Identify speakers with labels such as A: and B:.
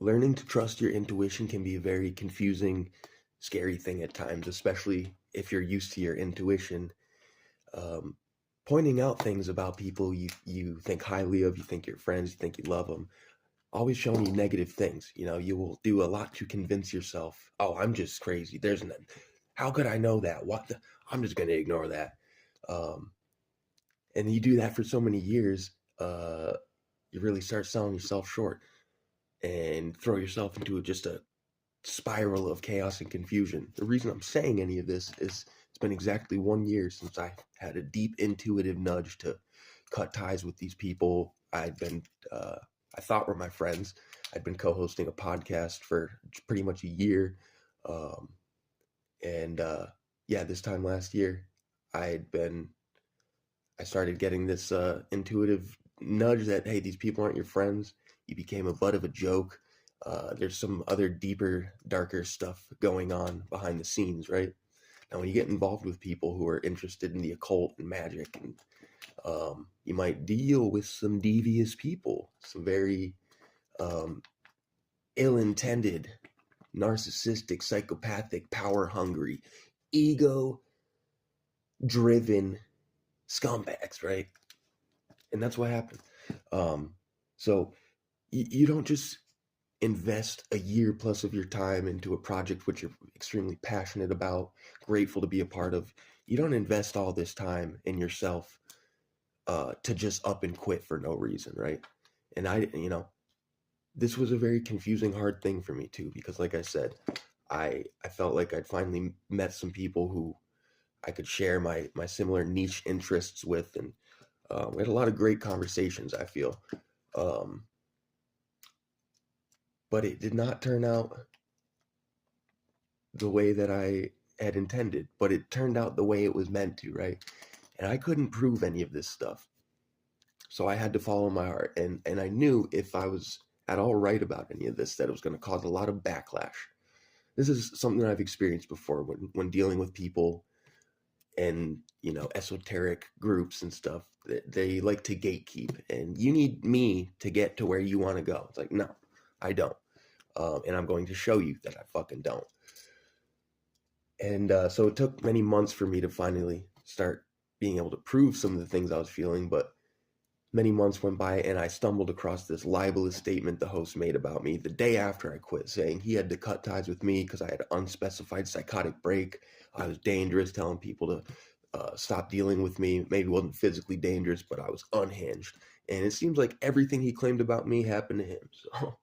A: Learning to trust your intuition can be a very confusing, scary thing at times, especially if you're used to your intuition um, pointing out things about people you think highly of, you think you're friends, you think you love them, always showing you negative things. You know, you will do a lot to convince yourself, oh, I'm just crazy. There's none. How could I know that? I'm just going to ignore that. Um, and you do that for so many years, uh, you really start selling yourself short and throw yourself into just a spiral of chaos and confusion. The reason I'm saying any of this is it's been exactly 1 year since I had a deep intuitive nudge to cut ties with these people uh, I thought were my friends. I'd been co-hosting a podcast for pretty much a year, um, and yeah, this time last year, I had been I started getting this intuitive nudge that hey, these people aren't your friends. You became a butt of a joke. There's some other deeper, darker stuff going on behind the scenes, right? Now, when you get involved with people who are interested in the occult and magic, and you might deal with some devious people, some very um, ill-intended, narcissistic, psychopathic, power-hungry, ego-driven scumbags, right? And that's what happened. Um, so you don't just invest a year plus of your time into a project which you're extremely passionate about, grateful to be a part of. You don't invest all this time in yourself to just up and quit for no reason, right? And this was a very confusing, hard thing for me too, because like I said, I felt like I'd finally met some people who I could share my similar niche interests with, and we had a lot of great conversations. I feel, um, but it did not turn out the way that I had intended, but it turned out the way it was meant to, right? And I couldn't prove any of this stuff. So I had to follow my heart. And I knew if I was at all right about any of this, that it was going to cause a lot of backlash. This is something that I've experienced before when dealing with people and, esoteric groups and stuff. They like to gatekeep. And you need me to get to where you want to go. It's like, no, I don't. And I'm going to show you that I fucking don't. And so it took many months for me to finally start being able to prove some of the things I was feeling. But many months went by, and I stumbled across this libelous statement the host made about me the day after I quit, saying he had to cut ties with me because I had an unspecified psychotic break. I was dangerous, telling people to stop dealing with me. Maybe it wasn't physically dangerous, but I was unhinged. And it seems like everything he claimed about me happened to him. So